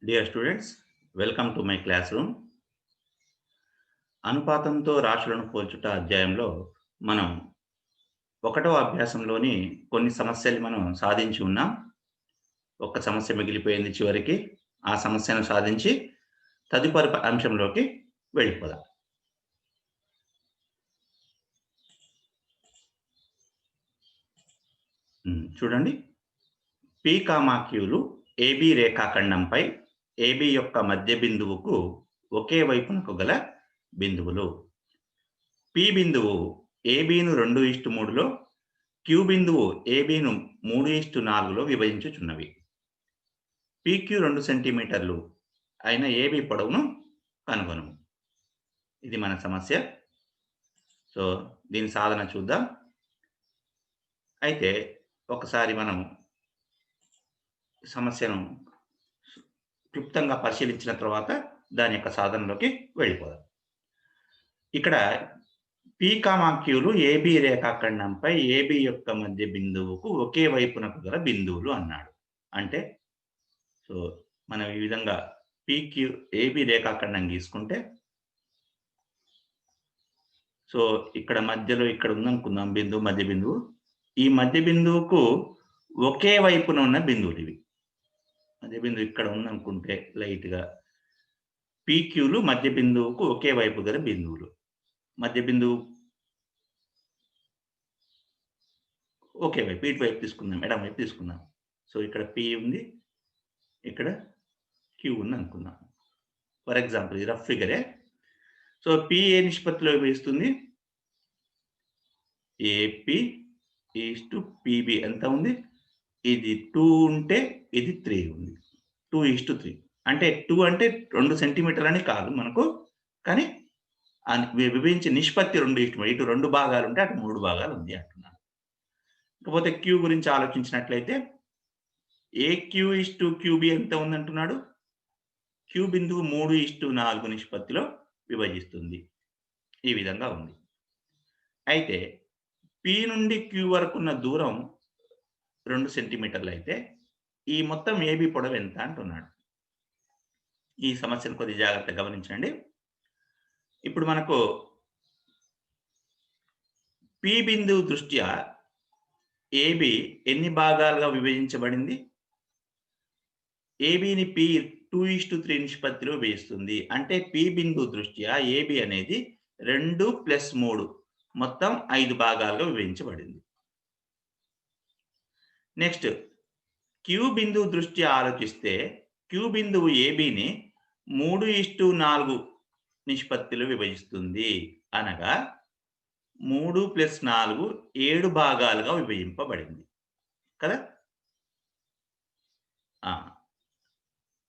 Dear students, welcome to my classroom. అనుపాతంతో రాశులను పోల్చుట అధ్యాయంలో మనం ఒకటో అభ్యాసంలోని కొన్ని సమస్యలు మనం సాధించి ఉన్నాం. ఒక్క సమస్య మిగిలిపోయింది చివరికి. ఆ సమస్యను సాధించి తదుపరి అంశంలోకి వెళ్ళిపోదాం. చూడండి, పి కామా క్యూలు ఏబి రేఖాఖండంపై ఏబి యొక్క మధ్య బిందువుకు ఒకే వైపునకు గల బిందువులు. పి బిందువు ఏబిను 2:3లో, క్యూ బిందువు ఏబిను 3:4లో విభజించుచున్నవి. పిక్యూ 2 సెంటీమీటర్లు అయిన ఏబి పొడవును కనుగొనుము. ఇది మన సమస్య. సో దీని సాధన చూద్దాం. అయితే ఒకసారి మనం సమస్యను క్లుప్తంగా పరిశీలించిన తర్వాత దాని యొక్క సాధనలోకి వెళ్ళిపోదాం. ఇక్కడ పి కామా క్యూలు ఏబి రేఖాఖండంపై ఏబి యొక్క మధ్య బిందువుకు ఒకే వైపునకు గల బిందువులు అన్నాడు. అంటే సో మనం ఈ విధంగా పిక్యూ ఏబి రేఖాఖండం గీసుకుంటే, సో ఇక్కడ మధ్యలో ఇక్కడ ఉందనుకుందాం బిందువు, మధ్య బిందువు. ఈ మధ్య బిందువుకు ఒకే వైపున ఉన్న బిందువులు ఇవి. మధ్య బిందువు ఇక్కడ ఉందనుకుంటే లైట్‌గా పిక్యూలు మధ్య బిందువుకు ఒకే వైపు గల బిందువులు. మధ్య బిందువు ఒకే వైపు, ఇటువైపు తీసుకుందాం, ఎడమ వైపు తీసుకుందాం. సో ఇక్కడ పి ఉంది, ఇక్కడ క్యూ ఉంది అనుకుందాం. ఫర్ ఎగ్జాంపుల్ ఇది రఫ్ ఫిగరే. సో పి ఏ నిష్పత్తిలో విభజిస్తుంది? ఏపీ ఈస్టు పిబి ఎంత ఉంది? ఇది 2 ఉంటే ఇది 3 ఉంది. 2:3. అంటే 2 అంటే 2 సెంటీమీటర్లని కాదు మనకు. కానీ విభజించే నిష్పత్తి 2:3. ఇటు 2 భాగాలు ఉంటే అటు 3 భాగాలు ఉంది అంటున్నాను. ఇకపోతే క్యూ గురించి ఆలోచించినట్లయితే ఏక్యూ ఈస్టు క్యూబీ ఎంత ఉందంటున్నాడు? క్యూ బిందువు 3:4 నిష్పత్తిలో విభజిస్తుంది. ఈ విధంగా ఉంది. అయితే పి నుండి క్యూ వరకున్న దూరం 2 సెంటీమీటర్లు అయితే ఈ మొత్తం ఏబి పొడవు ఎంత అంటున్నాడు. ఈ సమస్యను కొద్దిగా జాగ్రత్తగా గమనించండి. ఇప్పుడు మనకు పి బిందువు దృష్ట్యా ఏబి ఎన్ని భాగాలుగా విభజించబడింది? ఏబిని పి 2:3 నిష్పత్తిలో విభజిస్తుంది. అంటే పి బిందువు దృష్ట్యా ఏబి అనేది 2 + 3 మొత్తం 5 భాగాలుగా విభజించబడింది. నెక్స్ట్ క్యూ బిందువు దృష్ట్యా ఆలోచిస్తే క్యూ బిందువు ఏబిని 3:4 నిష్పత్తిలో విభజిస్తుంది. అనగా 3 + 4 7 భాగాలుగా విభజింపబడింది కదా.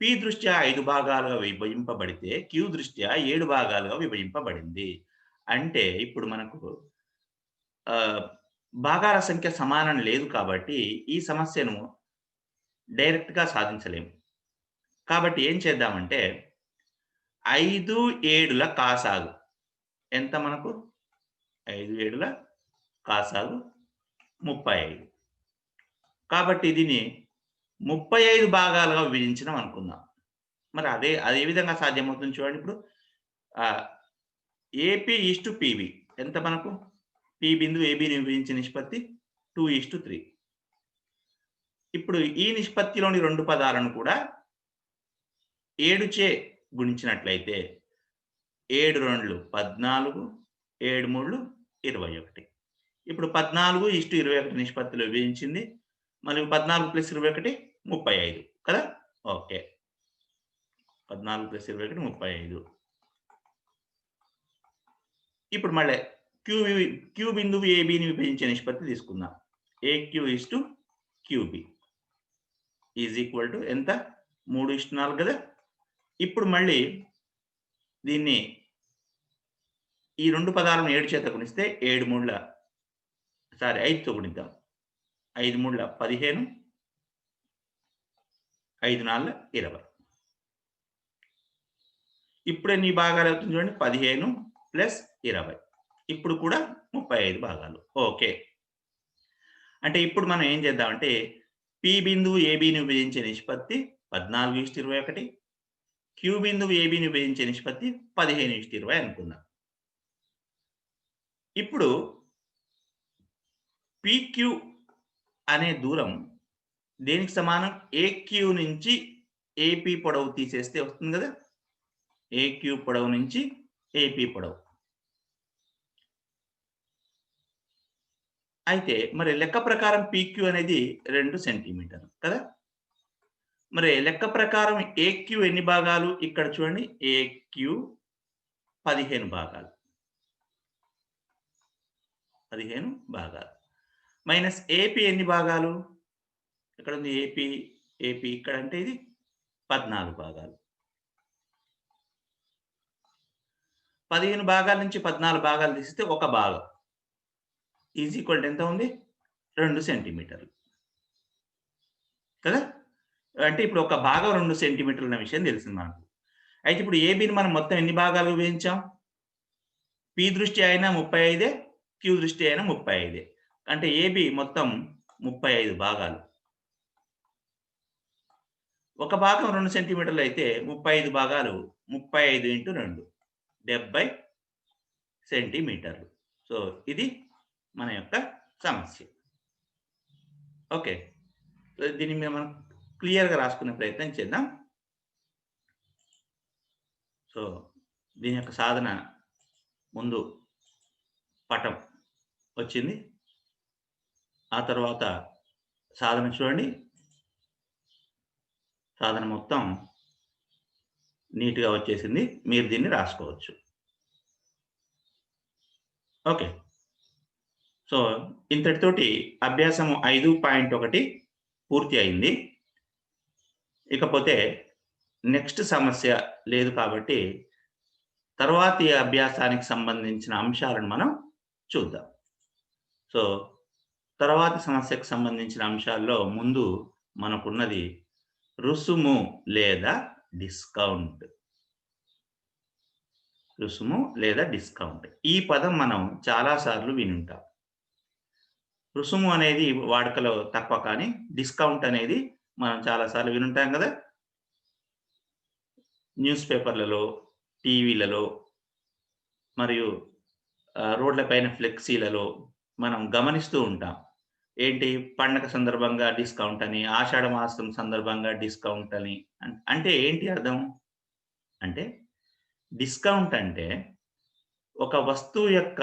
పి దృష్ట్యా 5 భాగాలుగా విభజింపబడితే క్యూ దృష్ట్యా 7 భాగాలుగా విభజింపబడింది. అంటే ఇప్పుడు మనకు భాగాల సంఖ్య సమానం లేదు కాబట్టి ఈ సమస్యను డైరెక్ట్‌గా సాధించలేము. కాబట్టి ఏం చేద్దామంటే 5 7ల కాసాగు ఎంత మనకు? 5 7ల కాసాగు 35. కాబట్టి దీన్ని 35 భాగాలుగా విభజించినాం అనుకుందాం. మరి అది ఏ విధంగా సాధ్యమవుతుంది చూడండి. ఇప్పుడు ఏపీ ఈస్టు పిబి ఎంత మనకు? పి బిందువు ఏబిని విభజించే నిష్పత్తి 2:3. ఇప్పుడు ఈ నిష్పత్తిలోని 2 పదాలను కూడా 7 చే గుణించినట్లయితే 7 2 14, 7 3 21. ఇప్పుడు 14:21 నిష్పత్తిలో విభజించింది. మళ్ళీ 14 + 21 35 కదా. ఓకే, 14 + 21 35. ఇప్పుడు మళ్ళీ క్యూ బిందువు ఏబిని విభజించే నిష్పత్తి తీసుకుందాం. AQ is to QB is equal to ఎంత? 3:4 కదా. ఇప్పుడు మళ్ళీ దీన్ని ఈ 2 పదాలను 7 చేత గుణిస్తే 7 3 5తో గుణిద్దాం. 5 3 15, 5 4 20. ఇప్పుడు ఎన్ని భాగాలు అవుతుంది చూడండి? 15 + 20. ఇప్పుడు కూడా 35 భాగాలు. ఓకే. అంటే ఇప్పుడు మనం ఏం చేద్దామంటే పి బిందువు ఏబిని విభజించే నిష్పత్తి 14:21, క్యూ బిందువు ఏబీని విభజించే నిష్పత్తి 15:20 అనుకుందాం. ఇప్పుడు పీక్యూ అనే దూరం దేనికి సమానం? ఏక్యూ నుంచి ఏపీ పొడవు తీసేస్తే వస్తుంది కదా! ఏక్యూ పొడవు నుంచి ఏపీ పొడవు. అయితే మరి లెక్క ప్రకారం పీక్యూ అనేది 2 సెంటీమీటర్లు కదా! మరి లెక్క ప్రకారం ఏక్యూ ఎన్ని భాగాలు? ఇక్కడ చూడండి, ఏక్యూ 15 భాగాలు. 15 భాగాలు. మైనస్ ఏపీ ఎన్ని భాగాలు? ఎక్కడుంది ఏపీ? ఏపీ ఇక్కడంటే ఇది 14 భాగాలు. 15 భాగాల నుంచి 14 భాగాలు తీసిస్తే ఒక భాగం ఈజ్ ఈక్వల్ టు ఎంత ఉంది? 2 సెంటీమీటర్లు. కదా! అంటే ఇప్పుడు ఒక భాగం 2 సెంటీమీటర్లు అన్న విషయం తెలిసింది మనకు. అయితే ఇప్పుడు ఏబీని మనం మొత్తం ఎన్ని భాగాలుగా విభజించాం? పీ దృష్ట్యా అయినా 35, క్యూ దృష్ట్యా అయినా 35. అంటే ఏబీ మొత్తం 35 భాగాలు. ఒక భాగం 2 సెంటీమీటర్లు అయితే 35 భాగాలు 35 ఇంటూ 2 70 సెంటీమీటర్లు. సో, ఇది మన యొక్క సమస్య. ఓకే. దీన్ని మనం క్లియర్‌గా రాసుకునే ప్రయత్నం చేద్దాం. సో, దీని యొక్క సాధన ముందు పటం వచ్చింది. ఆ తర్వాత సాధన చూడండి. సాధన మొత్తం నీట్‌గా వచ్చేసింది. మీరు దీన్ని రాసుకోవచ్చు. ఓకే. సో, ఇంతటితోటి అభ్యాసం 5.1 పూర్తి అయింది. ఇకపోతే నెక్స్ట్ సమస్య లేదు కాబట్టి, తర్వాతి అభ్యాసానికి సంబంధించిన అంశాలను మనం చూద్దాం. సో, తర్వాతి సమస్యకు సంబంధించిన అంశాల్లో ముందు మనకున్నది రుసుము లేదా డిస్కౌంట్. రుసుము లేదా డిస్కౌంట్. ఈ పదం మనం చాలా సార్లు వినుంటాం. రుసుము అనేది వాడుకలో తక్కువ కానీ, డిస్కౌంట్ అనేది మనం చాలా సార్లు వినుంటాం కదా! న్యూస్ పేపర్‌లలో, టీవీలలో మరియు రోడ్ల పైన ఫ్లెక్సీలలో మనం గమనిస్తూ ఉంటాం. ఏంటి? పండగ సందర్భంగా డిస్కౌంట్ అని, ఆషాఢ మాసం సందర్భంగా డిస్కౌంట్ అని. అంటే ఏంటి అర్థం? అంటే డిస్కౌంట్ అంటే ఒక వస్తువు యొక్క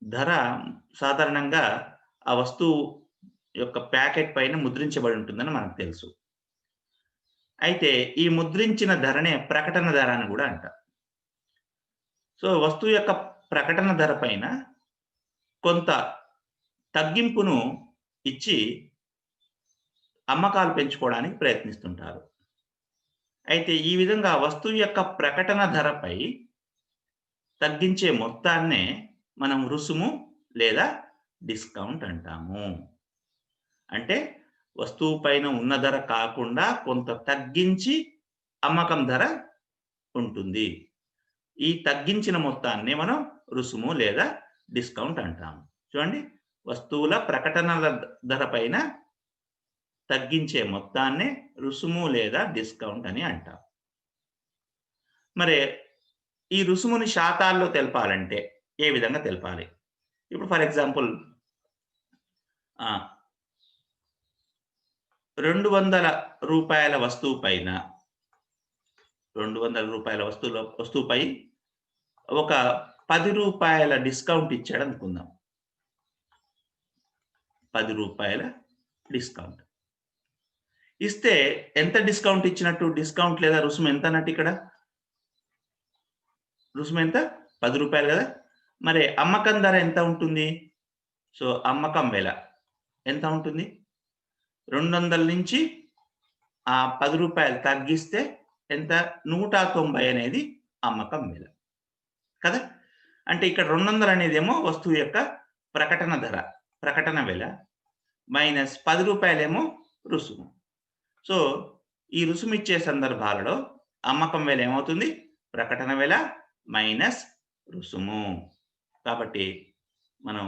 ధర సాధారణంగా ఆ వస్తువు యొక్క ప్యాకెట్ పైన ముద్రించబడి ఉంటుందని మనకు తెలుసు. అయితే ఈ ముద్రించిన ధరనే ప్రకటన ధర అని గూడా అంటారు. సో, వస్తువు యొక్క ప్రకటన ధర పైన కొంత తగ్గింపును ఇచ్చి అమ్మకాలు పెంచుకోవడానికి ప్రయత్నిస్తుంటారు. అయితే ఈ విధంగా వస్తువు యొక్క ప్రకటన ధరపై తగ్గించే మొత్తాన్నే మనం రుసుము లేదా డిస్కౌంట్ అంటాము. అంటే వస్తువు పైన ఉన్న ధర కాకుండా కొంత తగ్గించి అమ్మకం ధర ఉంటుంది. ఈ తగ్గించిన మొత్తాన్నే మనం రుసుము లేదా డిస్కౌంట్ అంటాము. చూడండి, వస్తువుల ప్రకటనల ధర పైన తగ్గించే మొత్తాన్నే రుసుము లేదా డిస్కౌంట్ అని అంటాం. మరి ఈ రుసుముని శాతాల్లో తెలపాలంటే ఏ విధంగా తెలపాలి? ఇప్పుడు ఫర్ ఎగ్జాంపుల్ ₹200 వస్తువు పైన ₹200 వస్తువుపై ఒక ₹10 డిస్కౌంట్ ఇచ్చాడనుకుందాం. ₹10 డిస్కౌంట్. ఇస్తే ఎంత డిస్కౌంట్ ఇచ్చినట్టు? డిస్కౌంట్ లేదా రుసుము ఎంత అన్నట్టు ఇక్కడ? రుసుము ఎంత? ₹10 కదా! మరి అమ్మకం ధర ఎంత ఉంటుంది? సో, అమ్మకం వెల ఎంత ఉంటుంది? 200 నుంచి ఆ ₹10 తగ్గిస్తే ఎంత? 190 అనేది అమ్మకం వెల. కదా! అంటే ఇక్కడ 200 అనేదేమో వస్తువు యొక్క ప్రకటన ధర, ప్రకటన వెల మైనస్ ₹10 ఏమో రుసుము. సో, ఈ రుసుము ఇచ్చే సందర్భాలలో అమ్మకం వెల ఏమవుతుంది? ప్రకటన వెల మైనస్ రుసుము. కాబట్టి మనం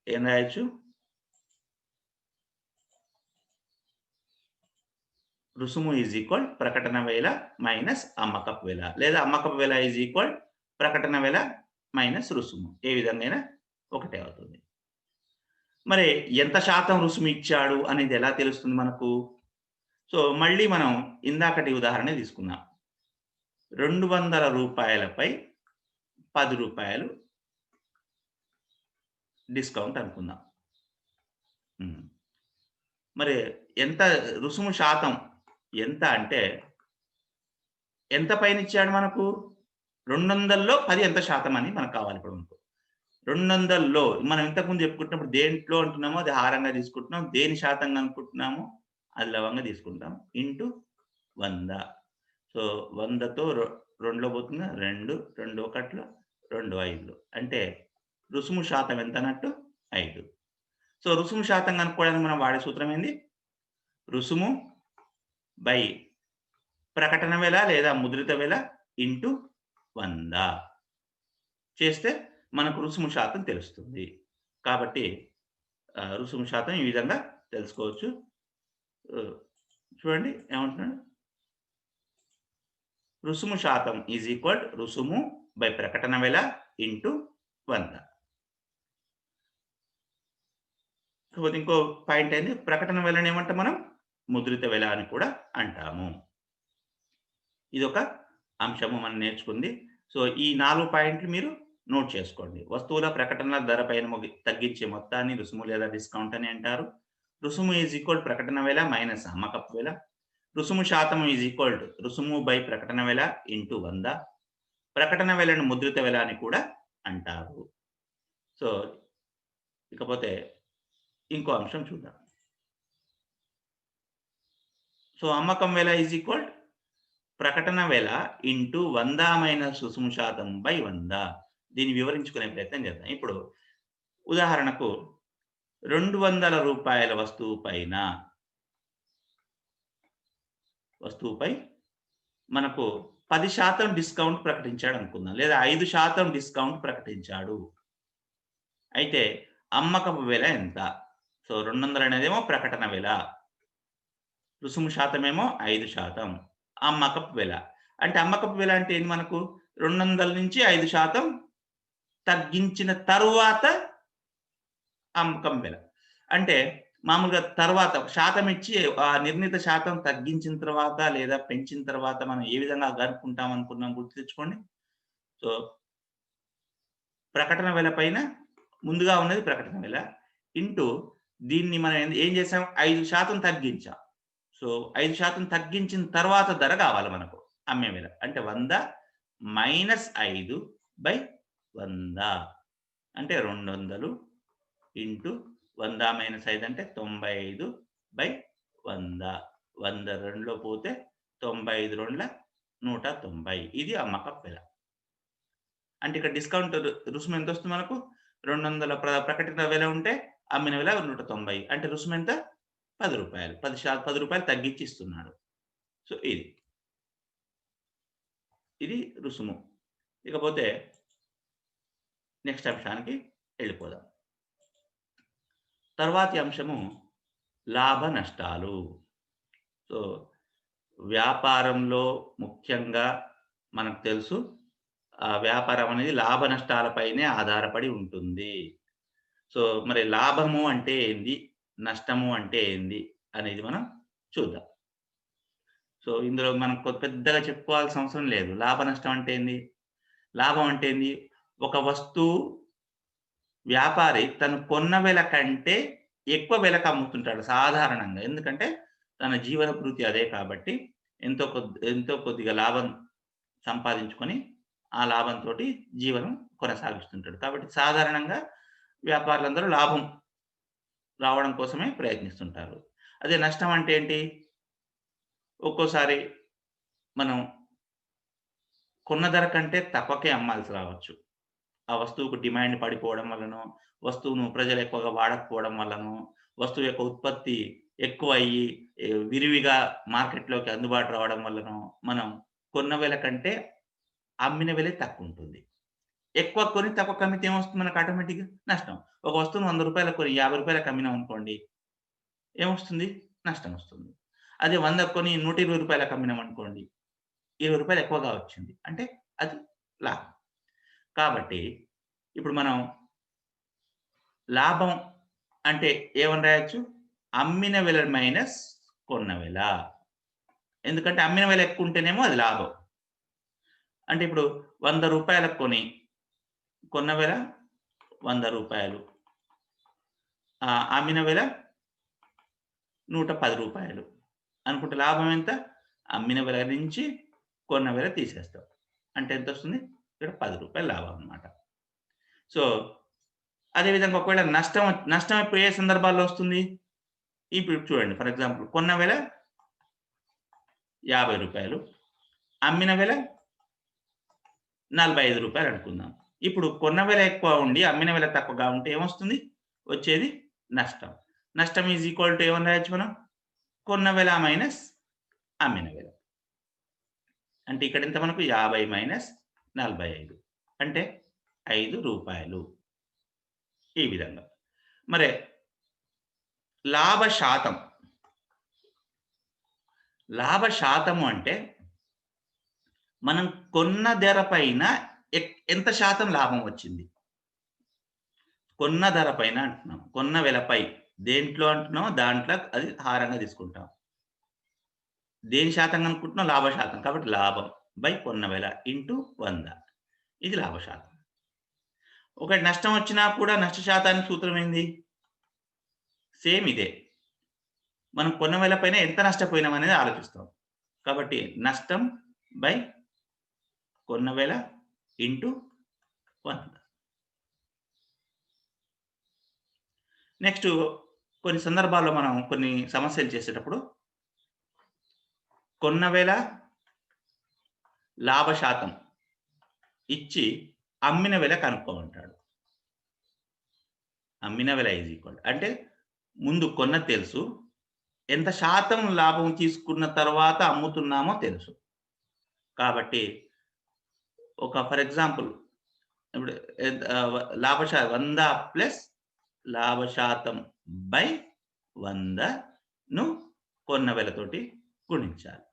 ఏం రాయొచ్చు? రుసుము ఈజ్ ఈక్వల్ ప్రకటన వేల మైనస్ అమ్మకపు వేల, లేదా అమ్మకపు వేల ఈజ్ ఈక్వల్ ప్రకటన వేల మైనస్ రుసుము. ఏ విధంగా ఒకటే అవుతుంది. మరి ఎంత శాతం రుసుము ఇచ్చాడు అనేది ఎలా తెలుస్తుంది మనకు? సో, మళ్ళీ మనం ఇందాకటి ఉదాహరణ తీసుకుందాం. రూ. 200పై రూ. 10 డిస్కౌంట్ అనుకుందాం. మరి ఎంత రుసుము శాతం ఎంత అంటే, ఎంత పైనిచ్చాడు మనకు? 200లో 10 ఎంత శాతం అని మనకు కావాలి ఇప్పుడు మనకు. 200లో మనం ఇంతకుముందు చెప్పుకుంటున్నప్పుడు దేంట్లో అంటున్నామో అది హారంగా తీసుకుంటున్నాం. దేని శాతంగా అనుకుంటున్నామో అది లవంగా తీసుకుంటాం. ఇంటూ 100. సో, 100తో 2లో పోతుందా? 2, 2 ఒకట్లు, 2 5. అంటే రుసుము శాతం ఎంతన్నట్టు? 5. సో, రుసుము శాతం కనుక్కోవడానికి మనం వాడే సూత్రం ఏంది? రుసుము బై ప్రకటన వేల లేదా ముద్రిత వేల ఇంటూ 100 చేస్తే మనకు రుసుము శాతం తెలుస్తుంది. కాబట్టి రుసుము శాతం ఈ విధంగా తెలుసుకోవచ్చు. చూడండి ఏమంటున్నాడు? రుసుము శాతం ఈజ్ ఈక్వల్ రుసుము బై ప్రకటన వేల ఇంటూ 100. కాకపోతే ఇంకో పాయింట్ ఏంది? ప్రకటన వేలని ఏమంటాం మనం? ముద్రిత వేల అని కూడా అంటాము. ఇదొక అంశము మనం నేర్చుకుంది. సో, ఈ 4 పాయింట్లు మీరు నోట్ చేసుకోండి. వస్తువుల ప్రకటనల ధర పైన తగ్గించే మొత్తాన్ని రుసుము లేదా డిస్కౌంట్ అని అంటారు. రుసుము ఈజ్ ఈక్వల్ ప్రకటన వేల మైనస్ అమ్మకపు వేల. రుసుము శాతం ఈజ్ ఈక్వల్ టు రుసుము బై ప్రకటన వేల ఇంటూ 100. ప్రకటన వేలను ముద్రిత వేల అని కూడా అంటారు. సో, ఇకపోతే ఇంకో అంశం చూద్దాం. సో, అమ్మకం వేల ఈజ్ ఈక్వల్ ప్రకటన వేల ఇంటూ 100 మైనస్ రుసుము శాతం బై 100. దీన్ని వివరించుకునే ప్రయత్నం చేద్దాం. ఇప్పుడు ఉదాహరణకు రూ. 200 వస్తువుపై మనకు 10% డిస్కౌంట్ ప్రకటించాడు అనుకుందాం. లేదా 5% డిస్కౌంట్ ప్రకటించాడు. అయితే అమ్మకపు వేల ఎంత? సో, 200 అనేదేమో ప్రకటన వేల. రుసుము శాతమేమో 5%. అమ్మకపు వేల. అంటే అమ్మకపు వేల అంటే ఏంది మనకు? 200 నుంచి 5% తగ్గించిన తరువాత అమ్మకం వేల. అంటే మామూలుగా తర్వాత ఒక శాతం ఇచ్చి ఆ నిర్ణీత శాతం తగ్గించిన తర్వాత లేదా పెంచిన తర్వాత మనం ఏ విధంగా కనుక్కుంటాం అనుకున్నాం గుర్తు తెచ్చుకోండి. సో, ప్రకటన వేల పైన ముందుగా ఉన్నది ప్రకటన వేల ఇంటూ దీన్ని మనం ఏం చేసాం? 5% తగ్గించాం. సో, 5% తగ్గించిన తర్వాత ధర కావాలి మనకు అమ్మే వేల. అంటే 100 మైనస్ 5/100 అంటే 200 ఇంటూ 100 మైనస్ 5 అంటే 95/100. 100 2లో పోతే 95 2ల 190. ఇది అమ్మకపు వేల. అంటే ఇక్కడ డిస్కౌంట్ రుసుము ఎంతొస్తుంది మనకు? 200 ప్రకటిత వేల ఉంటే అమ్మిన వేల 190. అంటే రుసుము ఎంత? రూ. 10. రూ. 10 తగ్గించి ఇస్తున్నాడు. సో, ఇది రుసుము. ఇకపోతే నెక్స్ట్ అంశానికి వెళ్ళిపోదాం. తర్వాతి అంశము లాభ నష్టాలు. సో, వ్యాపారంలో ముఖ్యంగా మనకు తెలుసు వ్యాపారం అనేది లాభ నష్టాలపైనే ఆధారపడి ఉంటుంది. సో, మరి లాభము అంటే ఏంది? నష్టము అంటే ఏంది? అనేది మనం చూద్దాం. సో, ఇందులో మనం పెద్దగా చెప్పుకోవాల్సిన అవసరం లేదు. లాభ నష్టం అంటే ఏంది? లాభం అంటే ఏంది? ఒక వస్తువు వ్యాపారి తను కొన్న వెల కంటే ఎక్కువ వెలకు అమ్ముతుంటాడు సాధారణంగా. ఎందుకంటే తన జీవన భృతి అదే కాబట్టి ఎంతో కొద్దిగా లాభం సంపాదించుకొని ఆ లాభంతోటి జీవనం కొనసాగిస్తుంటాడు. కాబట్టి సాధారణంగా వ్యాపారులందరూ లాభం రావడం కోసమే ప్రయత్నిస్తుంటారు. అదే నష్టం అంటే ఏంటి? ఒక్కోసారి మనం కొన్న ధర కంటే తక్కువకే అమ్మాల్సి రావచ్చు. ఆ వస్తువుకు డిమాండ్ పడిపోవడం వల్లనో, వస్తువును ప్రజలు ఎక్కువగా వాడకపోవడం వల్లనో, వస్తువు యొక్క ఉత్పత్తి ఎక్కువయ్యి విరివిగా మార్కెట్‌లోకి అందుబాటు రావడం వల్లనో, మనం కొన్న వెల కంటే అమ్మిన వెలే తక్కువుంటుంది. ఎక్కువ కొని తక్కువకి అమ్మితే ఏమొస్తుంది మనకు ఆటోమేటిక్‌గా? నష్టం. ఒక వస్తువును రూ. 100 కొని రూ. 50కి అమ్మినామనుకోండి ఏమొస్తుంది? నష్టమొస్తుంది. అదే 100 కొని రూ. 120 అమ్మినామనుకోండి, రూ. 20 ఎక్కువగా వచ్చింది. అంటే అది లాభం. కాబట్టి ఇప్పుడు మనం లాభం అంటే ఏమని రాయొచ్చు? అమ్మిన వెల మైనస్ కొన్న వెల. ఎందుకంటే అమ్మిన వెల ఎక్కువ ఉంటేనేమో అది లాభం. అంటే ఇప్పుడు రూ. 100 కొని కొన్న వెల రూ. 100. అమ్మిన వెల రూ. 110 అనుకుంటే లాభం ఎంత? అమ్మిన వెల నుంచి కొన్న వెల తీసేస్తాం. అంటే ఎంతొస్తుంది? ఇక్కడ రూ. 10 లాభం అన్నమాట. సో, అదేవిధంగా ఒకవేళ నష్టం ఎప్పుడు ఏ సందర్భాల్లో వస్తుంది? ఇప్పుడు చూడండి, ఫర్ ఎగ్జాంపుల్ కొన్న వెల రూ. 50, అమ్మిన వెల రూ. 45 అనుకుందాం. ఇప్పుడు కొన్న వెల ఎక్కువ ఉండి, అమ్మిన వెల తక్కువగా ఉంటే ఏమొస్తుంది? వచ్చేది నష్టం. నష్టం ఈజ్ ఈక్వల్ టు ఏమని రాయొచ్చు మనం? కొన్న వెల మైనస్ అమ్మిన వెల. అంటే ఇక్కడ ఎంత మనకు 50 మైనస్ 45 అంటే రూ. 5. ఈ విధంగా. మరి లాభ శాతము అంటే మనం కొన్న ధర పైన ఎంత శాతం లాభం వచ్చింది? కొన్న ధర పైన అంటున్నాం. కొన్న వెలపై దేంట్లో అంటున్నామో దాంట్లో అది హారంగా తీసుకుంటాం. దేని శాతం అనుకుంటున్నాం? లాభ శాతం. కాబట్టి లాభం బై కొన్న వెల ఇంటూ 100. ఇది లాభ శాతం. ఒకవేళ నష్టం వచ్చినా కూడా నష్ట శాతానికి సూత్రం ఏంది? సేమ్ ఇదే. మనం కొన్న వెల పైన ఎంత నష్టపోయినాం అనేది ఆలోచిస్తాం. కాబట్టి నష్టం బై కొన్న వెల ఇంటూ 100. నెక్స్ట్ కొన్ని సందర్భాల్లో మనం కొన్ని సమస్యలు చేసేటప్పుడు కొన్న వెల లాభ శాతం ఇచ్చి అమ్మిన వెల కనుక్కోమంటాడు. అమ్మిన వెల ఈజ్ ఈక్వల్ అంటే ముందు కొన్న తెలుసు, ఎంత శాతం లాభం తీసుకున్న తర్వాత అమ్ముతున్నామో తెలుసు. కాబట్టి ఫర్ ఎగ్జాంపుల్ ఇప్పుడు 100 ప్లస్ లాభ శాతం బై 100ను కొన్న వెలతోటి గుణించాలి.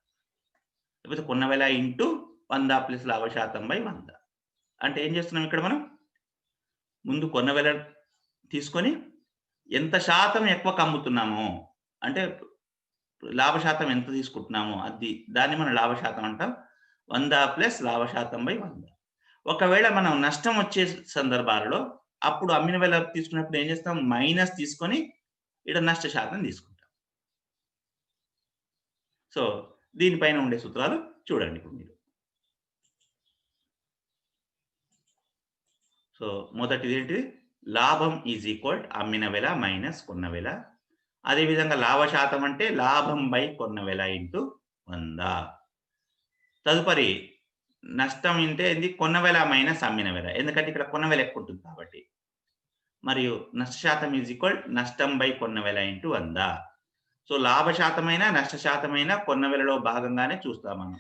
లేకపోతే కొన్న వెల ఇంటూ 100 ప్లస్ లాభ శాతం బై 100. అంటే ఏం చేస్తున్నాం ఇక్కడ మనం? ముందు కొన్న వెల తీసుకొని ఎంత శాతం ఎక్కువకు అమ్ముతున్నామో, అంటే లాభ శాతం ఎంత తీసుకుంటున్నామో దాన్ని మనం లాభ శాతం అంటాం. 100 ప్లస్ లాభ శాతం బై 100. ఒకవేళ మనం నష్టం వచ్చే సందర్భాలలో అప్పుడు అమ్మిన వెల తీసుకున్నప్పుడు ఏం చేస్తాం? మైనస్ తీసుకొని ఇక్కడ నష్ట శాతం తీసుకుంటాం. సో, దీనిపైన ఉండే సూత్రాలు చూడండి ఇప్పుడు మీరు. సో, మొదటిది ఏంటిది? లాభం ఈజ్ ఈక్వల్ అమ్మిన వెల మైనస్ కొన్న వెల. అదేవిధంగా లాభ శాతం అంటే లాభం బై కొన్న వెల ఇంటూ 100. తదుపరి నష్టం అంటే ఏంది? కొన్న వెల మైనస్ అమ్మిన వెల. ఎందుకంటే ఇక్కడ కొన్న వెల ఎక్కువ ఉంటుంది కాబట్టి. మరియు నష్ట శాతం ఈజ్ ఈక్వల్ నష్టం బై కొన్న వెల ఇంటూ 100. సో, లాభ శాతమైనా నష్ట శాతమైనా కొన్న వెలలో భాగంగానే చూస్తాం మనం.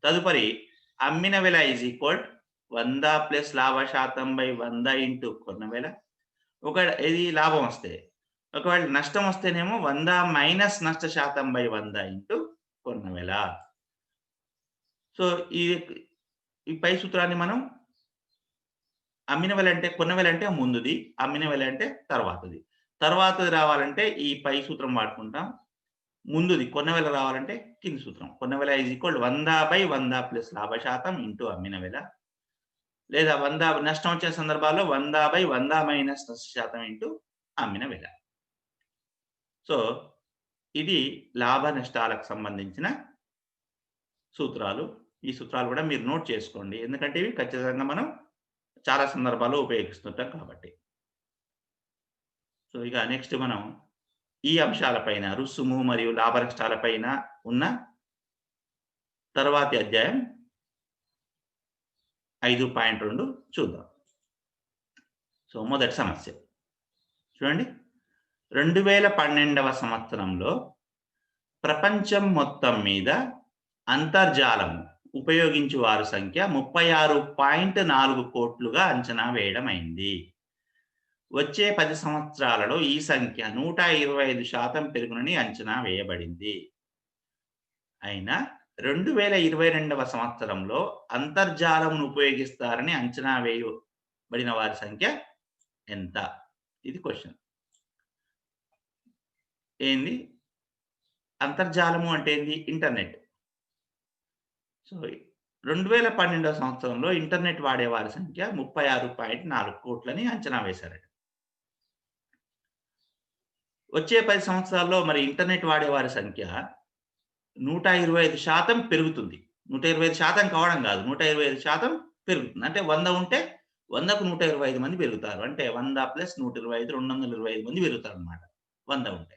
తదుపరి అమ్మిన వెల ఈజ్ ఈక్వల్ 100 ప్లస్ లాభ శాతం బై 100 ఇంటూ కొన్న వెల. ఒకవేళ ఇది లాభం వస్తే, ఒకవేళ నష్టం వస్తేనేమో 100 మైనస్ నష్ట శాతం బై 100 ఇంటూ కొన్న వెల. సో, ఈ పై సూత్రాన్ని మనం అమ్మిన వెల అంటే కొన్న వెల అంటే ముందుది, అమ్మిన వెల అంటే తర్వాతది. తర్వాతది రావాలంటే ఈ పై సూత్రం వాడుకుంటాం. ముందుది కొన్న వెల రావాలంటే కింది సూత్రం. కొన్న వెల ఈజ్ ఈక్వల్ 100 బై 100 ప్లస్ లాభ శాతం ఇంటూ అమ్మిన వెల. లేదా 100 నష్టం వచ్చే సందర్భాల్లో 100 బై 100 మైనస్ నష్ట శాతం ఇంటూ అమ్మిన వెల. సో, ఇది లాభ నష్టాలకు సంబంధించిన సూత్రాలు. ఈ సూత్రాలు కూడా మీరు నోట్ చేసుకోండి. ఎందుకంటే ఇవి ఖచ్చితంగా మనం చాలా సందర్భాల్లో ఉపయోగిస్తుంటాం కాబట్టి. సో, ఇక నెక్స్ట్ మనం ఈ అంశాలపైన రుసుము మరియు లాభ నష్టాలపైన ఉన్న తర్వాతి అధ్యాయం 5.2 చూద్దాం. సో, మొదటి సమస్య చూడండి. 2012వ సంవత్సరంలో ప్రపంచం మొత్తం మీద అంతర్జాలం ఉపయోగించు వారి సంఖ్య 36.4 కోట్లుగా అంచనా వేయడమైంది. వచ్చే 10 సంవత్సరాలలో ఈ సంఖ్య 125% పెరుగునని అంచనా వేయబడింది. అయినా 2022వ సంవత్సరంలో అంతర్జాలమును ఉపయోగిస్తారని అంచనా వేయబడిన వారి సంఖ్య ఎంత? ఇది క్వెషన్. ఏంది? అంతర్జాలము అంటే ఏంది? ఇంటర్నెట్. సో, 2012వ సంవత్సరంలో ఇంటర్నెట్ వాడేవారి సంఖ్య 36.4 కోట్లని అంచనా వేశారట. వచ్చే 10 సంవత్సరాల్లో మరి ఇంటర్నెట్ వాడేవారి సంఖ్య 125% పెరుగుతుంది. 125% కావడం కాదు. 125% పెరుగుతుంది. అంటే 100 ఉంటే 100కు 125 మంది పెరుగుతారు. అంటే 100 ప్లస్ 125 225 మంది పెరుగుతారనమాట. 100 ఉంటే.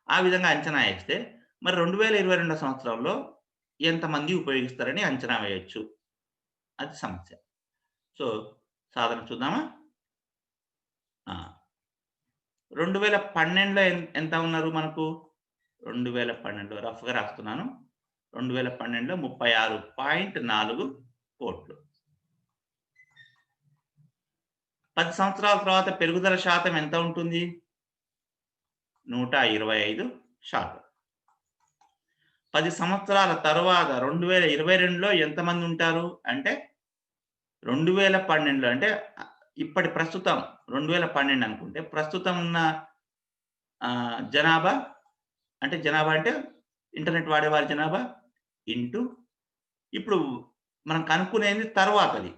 ఆ విధంగా అంచనా ఏస్తే మరి 2022 సంవత్సరంలో ఎంతమంది ఉపయోగిస్తారని అంచనా వేయొచ్చు. అది సమస్య. సో, సాధన చూద్దామా? 2012లో ఎంత ఉన్నారు మనకు? 2012 రఫ్‌గా రాస్తున్నాను. 2012లో 36.4 కోట్లు. 10 సంవత్సరాల తర్వాత పెరుగుదల శాతం ఎంత ఉంటుంది? 125%. 10 సంవత్సరాల తరువాత 2022లో ఎంతమంది ఉంటారు? అంటే 2012లో అంటే ఇప్పటి ప్రస్తుతం 2012 అనుకుంటే ప్రస్తుతం ఉన్న జనాభా అంటే ఇంటర్నెట్ వాడేవారి జనాభా ఇంటూ ఇప్పుడు మనం కనుక్కునేది తర్వాతది.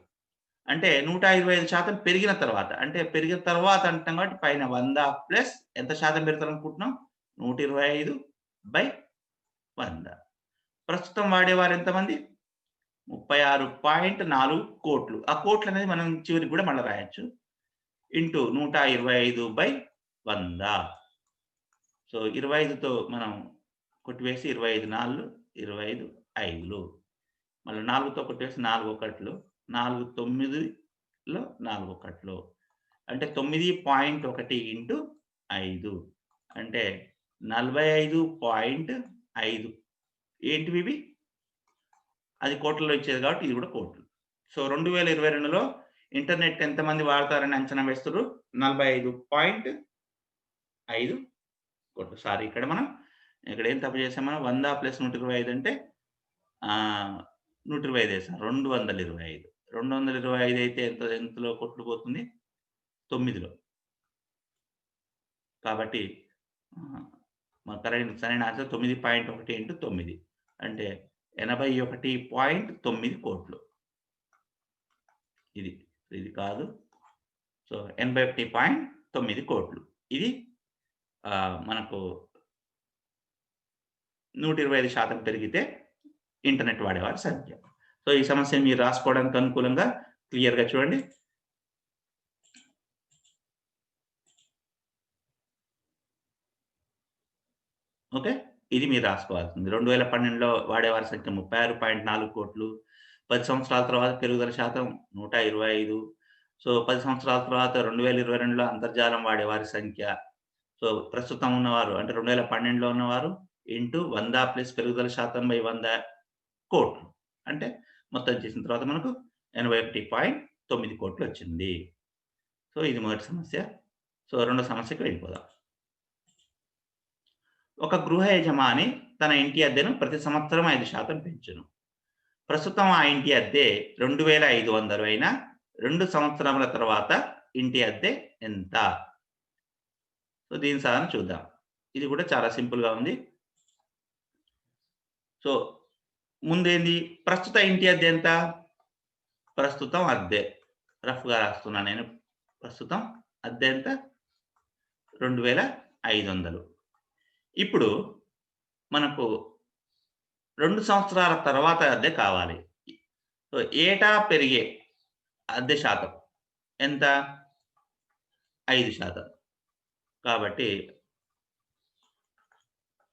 అంటే 125% పెరిగిన తర్వాత. అంటే పెరిగిన తర్వాత అంటున్నాం కాబట్టి పైన 100 ప్లస్ ఎంత శాతం పెరుగుతారనుకుంటున్నాం? 125/100. ప్రస్తుతం వాడేవారు ఎంతమంది? 36.4 కోట్లు. ఆ కోట్లనేది మనం చివరికి కూడా మళ్ళా రాయొచ్చు. ఇంటూ 125/100. సో, 25తో మనం కొట్టివేసి 25 4 25 5లు. మళ్ళీ 4తో కొట్టేసి 4 ఒకట్లు. 4 9లో 4 ఒకట్లు. అంటే 9.1 ఇంటూ 5 అంటే 45.5 ఏంటివివి? అది కోట్లలో ఇచ్చేది కాబట్టి ఇది కూడా కోట్లు. సో, 2022లో ఇంటర్నెట్ ఎంతమంది వాడతారని అంచనా వేస్తుర్రు? 45.5 కోట్లు. సారీ ఇక్కడ ఏం తప్పు చేసాం మనం? 100 ప్లస్ 125 అంటే 125 ఏసాం. 225. 225 అయితే ఎంతలో కోట్లు పోతుంది? 9లో. కాబట్టి సరైన ఆన్సర్ 9.1 ఇంటూ 9 అంటే 81.9 కోట్లు. ఇది కాదు. సో, 81.9 కోట్లు. ఇది మనకు 125% పెరిగితే ఇంటర్నెట్ వాడేవారి సంఖ్య. సో, ఈ సమస్యను మీరు రాసుకోవడానికి అనుకూలంగా క్లియర్‌గా చూడండి. ఓకే. ఇది మీరు రాసుకోవాల్సింది. 2012లో వాడేవారి సంఖ్య 36.4 కోట్లు. 10 సంవత్సరాల తర్వాత పెరుగుదల శాతం 125. సో, 10 సంవత్సరాల తర్వాత 2022లో అంతర్జాలం వాడేవారి సంఖ్య. సో, ప్రస్తుతం ఉన్నవారు అంటే 2012లో ఉన్నవారు ఇంటూ 100 ప్లస్ పెరుగుదల శాతం బై 100 కోట్లు. అంటే మొత్తం చేసిన తర్వాత మనకు 81.9 కోట్లొచ్చింది. సో, ఇది మొదటి సమస్య. సో, రెండో సమస్యకి వెళ్ళిపోదాం. ఒక గృహ యజమాని తన ఇంటి అద్దెను ప్రతి సంవత్సరం 5% పెంచును. ప్రస్తుతం ఆ ఇంటి అద్దె 2,500 అయినా 2 సంవత్సరముల తర్వాత ఇంటి అద్దె ఎంత? సో, దీని సాధన చూద్దాం. ఇది కూడా చాలా సింపుల్‌గా ఉంది. సో, ముందేంది? ప్రస్తుత ఇంటి అద్దె ఎంత? ప్రస్తుతం అద్దె. రఫ్‌గా రాస్తున్నా నేను. ప్రస్తుతం అద్దె ఎంత? 2,500. ఇప్పుడు మనకు 2 సంవత్సరాల తర్వాత అద్దె కావాలి. సో, ఏటా పెరిగే అద్దె శాతం ఎంత? 5%. కాబట్టి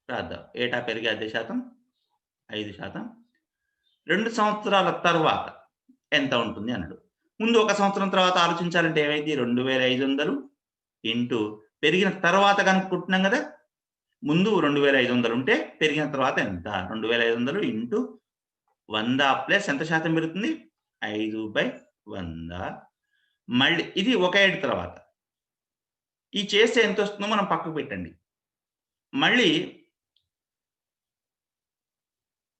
రాద్దాం. ఏటా పెరిగే అద్దె శాతం 5%. 2 సంవత్సరాల తర్వాత ఎంత ఉంటుంది అన్నాడు. ముందు 1 సంవత్సరం తర్వాత ఆలోచించాలంటే ఏమైంది? 2,500 ఇంటూ పెరిగిన తర్వాత కనుక్కుంటున్నాం గదా! ముందు 2,500 ఉంటే పెరిగిన తర్వాత ఎంత? 2,500 ఇంటూ 100 ప్లస్ ఎంత శాతం పెరుగుతుంది? 5/100 మళ్ళీ ఇది ఒక ఏడు తర్వాత. ఈ చేస్తే ఎంతొస్తుందో మనం పక్కకు పెట్టండి. మళ్ళీ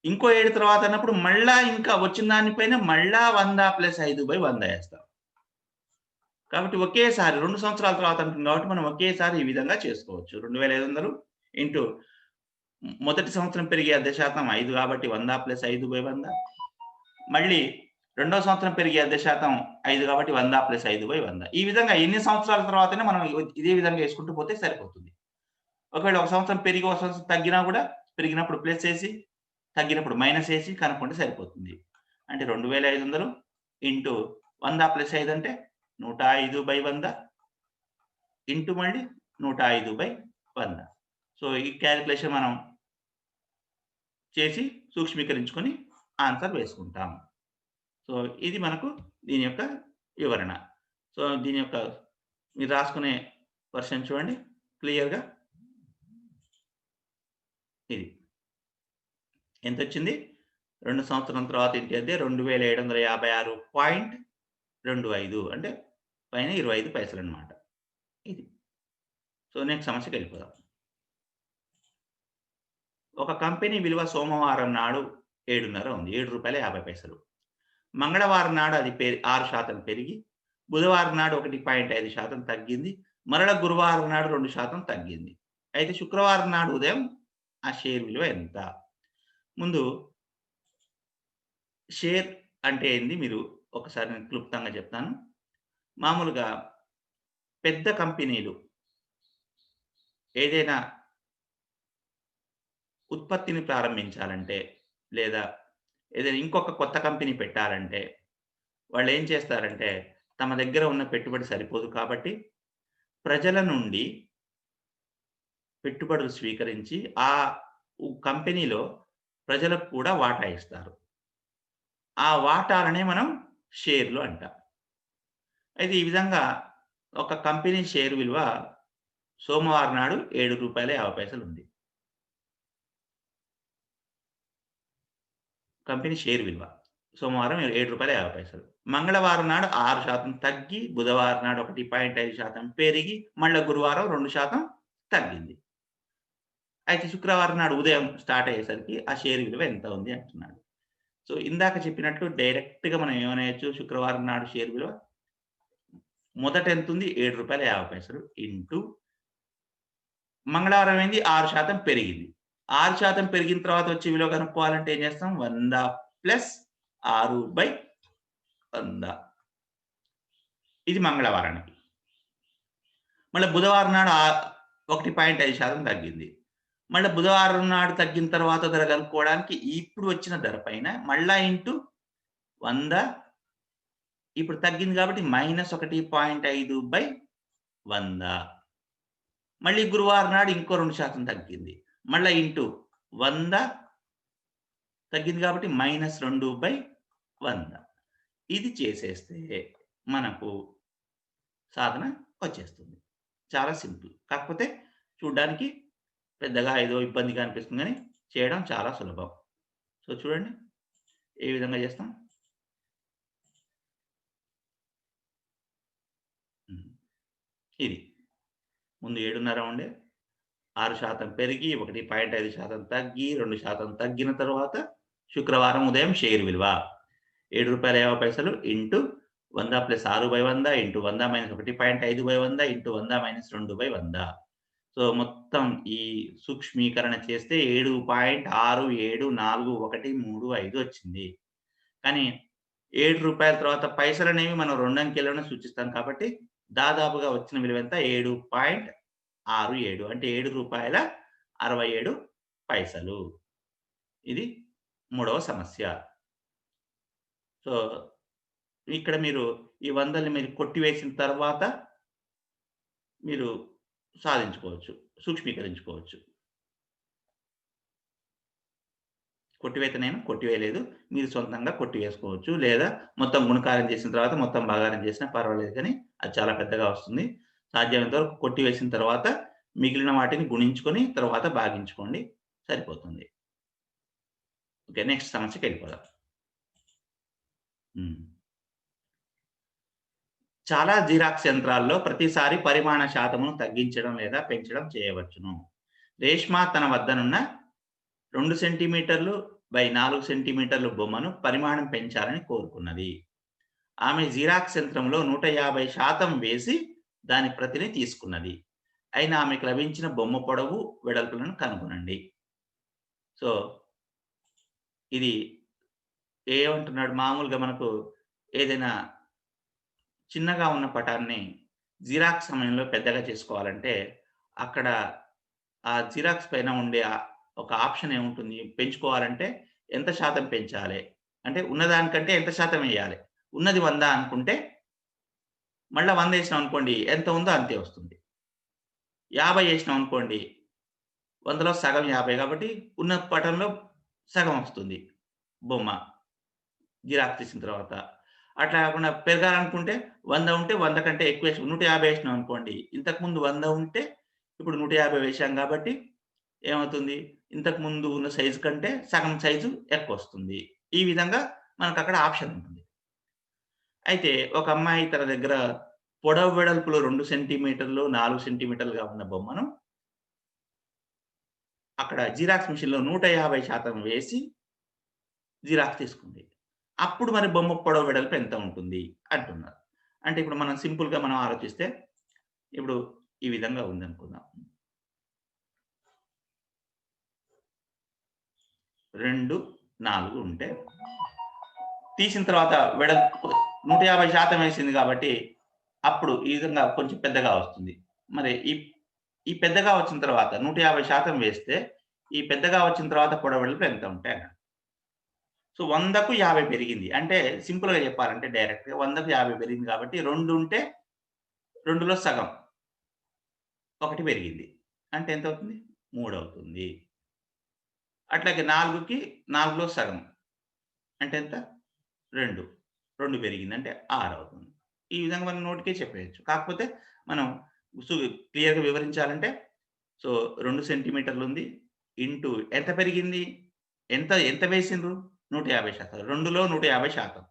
ఇంకో 7 తర్వాత అన్నప్పుడు మళ్ళా ఇంకా వచ్చిన దాని పైన మళ్ళా 100 + 5/100 ఏస్తాం. కాబట్టి ఒకేసారి 2 సంవత్సరాల తర్వాత అంటుంది కాబట్టి మనం ఒకేసారి ఈ విధంగా చేసుకోవచ్చు. 2500 ఇంటూ మొదటి సంవత్సరం పెరిగే అద్దె శాతం 5 కాబట్టి 100 + 5/100 మళ్ళీ రెండో సంవత్సరం పెరిగే అద్దె శాతం 5 కాబట్టి 100 + 5/100 ఈ విధంగా ఎన్ని సంవత్సరాల తర్వాతైనా మనం ఇదే విధంగా యేసుకుంటూ పోతే సరిపోతుంది. ఒకవేళ ఒక సంవత్సరం పెరిగి ఒక సంవత్సరం తగ్గినా కూడా పెరిగినప్పుడు ప్లస్ ఏసి, తగ్గినప్పుడు మైనస్ ఏసి కనుక్కుంటే సరిపోతుంది. అంటే 2500 ఇంటూ 100 + 5 అంటే 105/100 ఇంటూ మళ్ళీ 105/100. సో, ఈ కాలిక్యులేషన్ మనం చేసి సూక్ష్మీకరించుకొని ఆన్సర్ వేసుకుంటాం. సో, ఇది మనకు దీని యొక్క వివరణ. సో, దీని యొక్క మీరు రాసుకునే వర్షన్ చూడండి క్లియర్‌గా. ఇది. ఎంతొచ్చింది? 2 సంవత్సరం తర్వాత ఇంటి అద్దె 2756.25 అంటే పైన 25 పైసలన్నమాట. ఇది. సో, నెక్స్ట్ సమస్యకెళ్ళిపోదాం. ఒక కంపెనీ విలువ సోమవారం నాడు 7:30 ఉంది. రూ. 7.50. మంగళవారం నాడు అది 6% పెరిగి, బుధవారం నాడు 1.5% తగ్గింది. మరల గురువారం నాడు 2% తగ్గింది. అయితే శుక్రవారం నాడు ఉదయం ఆ షేర్ విలువ ఎంత? ముందు షేర్ అంటే ఏంది మీరు ఒకసారి నేను క్లుప్తంగా చెప్తాను. మామూలుగా పెద్ద కంపెనీలు ఏదైనా ఉత్పత్తిని ప్రారంభించాలంటే, లేదా ఏదైనా ఇంకొక కొత్త కంపెనీ పెట్టాలంటే, వాళ్ళేం చేస్తారంటే, తమ దగ్గర ఉన్న పెట్టుబడి సరిపోదు కాబట్టి, ప్రజల నుండి పెట్టుబడులు స్వీకరించి, ఆ కంపెనీలో ప్రజలకు కూడా వాటా ఇస్తారు. ఆ వాటాలనే మనం షేర్లు అంటాం. అయితే ఈ విధంగా ఒక కంపెనీ షేర్ విలువ సోమవారం నాడు రూ. 7.50 ఉంది. కంపెనీ షేర్ విలువ. సోమవారం రూ. 7.50. మంగళవారం నాడు 6% తగ్గి, బుధవారం నాడు 1.5% పెరిగి, మళ్ళా గురువారం 2% తగ్గింది. అయితే శుక్రవారం నాడు ఉదయం స్టార్ట్ అయ్యేసరికి ఆ షేర్ విలువ ఎంత ఉంది అంటున్నాడు. సో, ఇందాక చెప్పినట్లు డైరెక్ట్‌గా మనం ఏమనేయొచ్చు శుక్రవారం నాడు షేర్ విలువ మొదట ఎంతుంది? రూ. 7.50 ఇంటూ మంగళవారం ఏంది 6% పెరిగింది. 6% పెరిగిన తర్వాత వచ్చే విలువ కనుక్కోవాలంటే ఏం చేస్తాం? 100 ప్లస్ 6/100 ఇది మంగళవారానికి. మళ్ళా బుధవారం నాడు 1.5% తగ్గింది. మళ్ళా బుధవారం నాడు తగ్గిన తర్వాత ధర కనుక్కోవడానికి ఇప్పుడు వచ్చిన ధర పైన మళ్ళా ఇంటూ 100 ఇప్పుడు తగ్గింది కాబట్టి -1.5/100 మళ్ళీ గురువారం నాడు ఇంకో 2% తగ్గింది. మళ్ళా ఇంటూ 100 తగ్గింది కాబట్టి -2/100 ఇది చేసేస్తే మనకు సాధన వచ్చేస్తుంది. చాలా సింపుల్. కాకపోతే చూడ్డానికి పెద్దగా ఏదో ఇబ్బందిగా అనిపిస్తుంది గానీ, చేయడం చాలా సులభం. సో, చూడండి ఏ విధంగా చేస్తాం. ఇది. ముందు 7:30 ఉండే 6% పెరిగి, 1.5% తగ్గి, 2% తగ్గిన తర్వాత శుక్రవారం ఉదయం షేర్ విలువ రూ. 7.50 ఇంటూ 100 + 6/100 ఇంటూ 100 - 1.5/100 ఇంటూ 100 - 2/100 సో, మొత్తం ఈ సూక్ష్మీకరణ చేస్తే 7.674135 వచ్చింది. కానీ రూ. 7 తర్వాత పైసలనేవి మనం 2 అంకెలను సూచిస్తాం కాబట్టి దాదాపుగా వచ్చిన విలువ ఎంత? 7.67 అంటే రూ. 7.67 ఇది మూడవ సమస్య. సో, ఇక్కడ మీరు ఈ 100ని మీరు కొట్టివేసిన తర్వాత మీరు సాధించుకోవచ్చు. సూక్ష్మీకరించుకోవచ్చు. కొట్టివేత కొట్టివేయలేదు. మీరు సొంతంగా కొట్టివేసుకోవచ్చు. లేదా మొత్తం గుణకారం చేసిన తర్వాత మొత్తం భాగారం చేసినా పర్వాలేదు కానీ, అది చాలా పెద్దగా వస్తుంది. సాధ్యమైనంత వరకు కొట్టివేసిన తర్వాత మిగిలిన వాటిని గుణించుకొని తర్వాత భాగించుకోండి. సరిపోతుంది. ఓకే. నెక్స్ట్ సమస్యకెళ్ళిపోదాం. చాలా జిరాక్స్ యంత్రాల్లో ప్రతిసారి పరిమాణ శాతమును తగ్గించడం లేదా పెంచడం చేయవచ్చును. రేష్మా తన వద్దనున్న 2 సెంటీమీటర్లు బై 4 సెంటీమీటర్లు బొమ్మను పరిమాణం పెంచాలని కోరుకున్నది. ఆమె జిరాక్స్ యంత్రంలో 150% వేసి దాని ప్రతిని తీసుకున్నది. అయినా ఆమెకు లభించిన బొమ్మ పొడవు, వెడల్పులను కనుగొనండి. సో, ఇది ఏమంటున్నాడు మామూలుగా మనకు ఏదైనా చిన్నగా ఉన్న పటాన్ని జిరాక్స్ సమయంలో పెద్దగా చేసుకోవాలంటే, అక్కడ ఆ జిరాక్స్ పైన ఉండే ఒక ఆప్షన్ ఏముంటుంది? పెంచుకోవాలంటే ఎంత శాతం పెంచాలి? అంటే ఉన్నదానికంటే ఎంత శాతం ఎయ్యాలి? ఉన్నది 100 అనుకుంటే, మళ్ళా 100 ఏసినామనుకోండి ఎంత ఉందో అంతే వస్తుంది. 50 ఏసినామనుకోండి, 100లో సగం 50 కాబట్టి ఉన్న పటంలో సగం వస్తుంది బొమ్మ. జిరాక్స్ తీసిన తర్వాత. అట్లా కాకుండా పెరగాలనుకుంటే 100 ఉంటే 100 కంటే ఎక్కువ 150 ఏసినామనుకోండి. ఇంతకుముందు 100 ఉంటే ఇప్పుడు 150 వేశాం కాబట్టి ఏమవుతుంది? ఇంతకుముందు ఉన్న సైజు కంటే సగం సైజు ఎక్కువొస్తుంది. ఈ విధంగా మనకక్కడ ఆప్షన్ ఉంటుంది. అయితే ఒక అమ్మాయి తన దగ్గర పొడవు వెడల్పులు 2 సెంటీమీటర్లు, 4 సెంటీమీటర్లుగా ఉన్న బొమ్మను అక్కడ జిరాక్స్ మెషిన్‌లో 150% వేసి జిరాక్స్ తీసుకుంది. అప్పుడు మరి బొమ్మ పొడవు వెడల్పు ఎంత ఉంటుంది అంటున్నారు. అంటే ఇప్పుడు మనం సింపుల్‌గా మనం ఆలోచిస్తే, ఇప్పుడు ఈ విధంగా ఉందనుకుందాం. 2, 4 ఉంటే, తీసిన తర్వాత వెడల్పు 150% వేసింది కాబట్టి, అప్పుడు ఈ విధంగా కొంచెం పెద్దగా వస్తుంది. మరి ఈ పెద్దగా వచ్చిన తర్వాత 150% వేస్తే, ఈ పెద్దగా వచ్చిన తర్వాత పొడవు వెడల్పు ఎంత ఉంటాయి? సో, 100కు 50 పెరిగింది. అంటే సింపుల్‌గా చెప్పాలంటే డైరెక్ట్‌గా 100కు 50 పెరిగింది కాబట్టి 2 ఉంటే 2లో సగం. 1 పెరిగింది. అంటే ఎంతవుతుంది? 3 అవుతుంది. అట్లాగే 4కి 4లో సగం. అంటే ఎంత? 2. 2 పెరిగింది. అంటే 6 అవుతుంది. ఈ విధంగా మనం నోటికే చెప్పేయొచ్చు. కాకపోతే మనం సు క్లియర్‌గా వివరించాలంటే సో, 2 సెంటీమీటర్లుంది. ఇంటూ ఎంత పెరిగింది? ఎంత ఎంత వేసిండ్రు? 150%. 2లో 150%.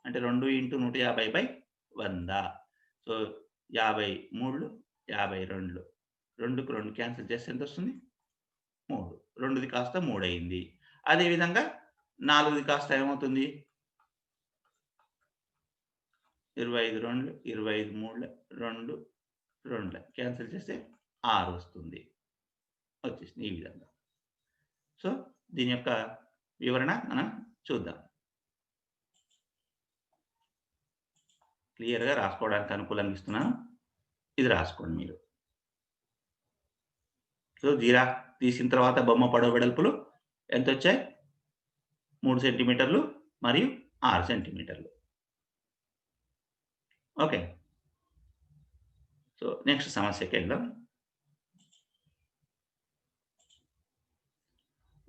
అంటే 2 ఇంటూ 150/100. సో, 50 మూడులు 52. 2కు 2 క్యాన్సెల్ చేస్తే ఎంతొస్తుంది? 3. 2ది కాస్త 3 అయింది. అదే విధంగా 4ది కాస్త ఏమవుతుంది? 25 రెండ్లు, 25 మూడుల 2, 2 క్యాన్సెల్ చేస్తే 6 వస్తుంది. వచ్చేసింది ఈ విధంగా. సో, దీని యొక్క వివరణ మనం చూద్దాం. క్లియర్‌గా రాసుకోవడానికి అనుకూలంగా ఇస్తున్నాను. ఇది రాసుకోండి మీరు. సో, జిరాఫ్ తీసిన తర్వాత బొమ్మ పొడవు వెడల్పులు ఎంతొచ్చాయి? 3 సెంటీమీటర్లు మరియు 6 సెంటీమీటర్లు. ఓకే. సో, నెక్స్ట్ సమస్యకెళ్దాం.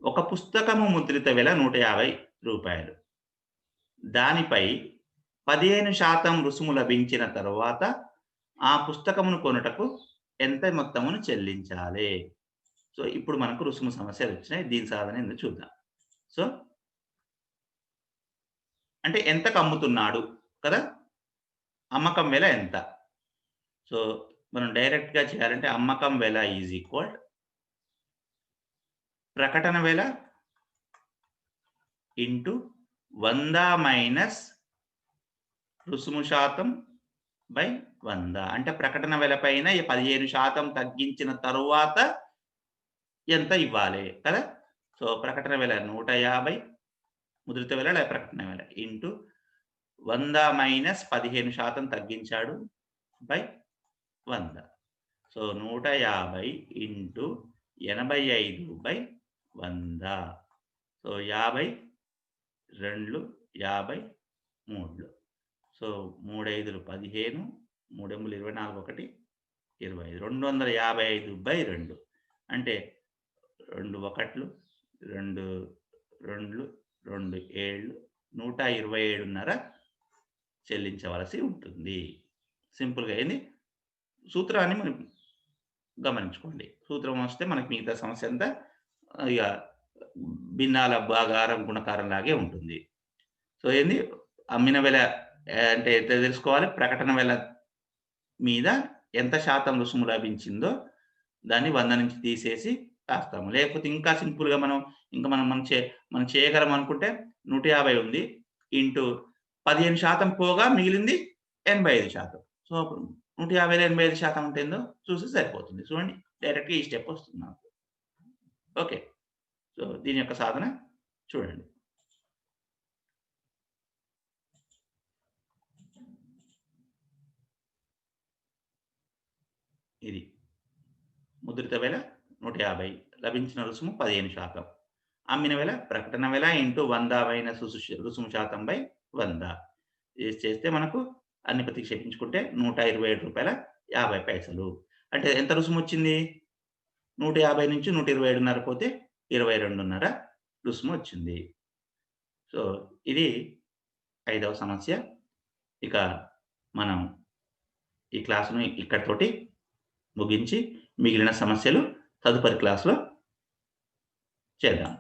ఒక పుస్తకము ముద్రిత వెల రూ. 150. దానిపై 15% రుసుము లభించిన తరువాత ఆ పుస్తకమును కొనుటకు ఎంత మొత్తమును చెల్లించాలి? సో, ఇప్పుడు మనకు రుసుము సమస్యలొచ్చినాయి. దీని సాధన ఏందో చూద్దాం. సో, అంటే ఎంతకు అమ్ముతున్నాడు కదా! అమ్మకం వెల ఎంత? సో, మనం డైరెక్ట్‌గా చేయాలంటే అమ్మకం వెల ఈజ్ ఈక్వల్ ప్రకటన వెల ఇంటూ 100 మైనస్ రుసుము శాతం బై 100. అంటే ప్రకటన వెల పైన 15% తగ్గించిన తరువాత ఎంత ఇవ్వాలి కదా! సో, ప్రకటన వెల 150 ముద్రిత వెల లేదా ప్రకటన వెల ఇంటూ 100 మైనస్ 15% తగ్గించాడు బై 100. So, 150 into 85/100. సో, 50 రెండ్లు 50 మూడ్లు. సో, 3 5లు 15, 3 ఎనిమిదిలు 24, 1 25. 255/2 అంటే 2 ఒకట్లు, 2 రెండ్లు, 2 ఏళ్ళు, 127.5 చెల్లించవలసి ఉంటుంది. సింపుల్‌గా అయింది. సూత్రాన్ని మనం గమనించుకోండి. సూత్రం వస్తే మనకి మిగతా సమస్య అంతా ఇగ భిన్నాల భాగాహారం గుణకారం లాగే ఉంటుంది. సో, ఏంది అమ్మిన వెల అంటే ఎట్లా తెలుసుకోవాలి? ప్రకటన వెల మీద ఎంత శాతం రుసుము లభించిందో దాన్ని 100 నుంచి తీసేసి రాస్తాము. లేకపోతే ఇంకా సింపుల్‌గా మనం చేయగలం అనుకుంటే 150 ఉంది. ఇంటూ 15% పోగా మిగిలింది 85%. సో, 150లో 85% అంటే ఏందో చూస్తే సరిపోతుంది. చూడండి డైరెక్ట్‌గా ఈ స్టెప్ వస్తుంది నాకు. ఓకే. సో, దీని యొక్క సాధన చూడండి. ఇది. ముద్రిత వెల 150, లభించిన రుసుము 15%. అమ్మిన వెల ప్రకటన వెల ఇంటూ 100 మైనస్ రుసుము శాతం బై 100. ఇది చేస్తే మనకు అన్ని ప్రతిక్షేపించుకుంటే రూ. 127.50. అంటే ఎంత రుసుమొచ్చింది? 150 నుంచి 127.5 పోతే 22.5 రుసుమొచ్చింది. సో, ఇది 5వ సమస్య. ఇక మనం ఈ క్లాస్‌ని ఇక్కడితోటి ముగించి మిగిలిన సమస్యలు తదుపరి క్లాస్‌లో చేద్దాం.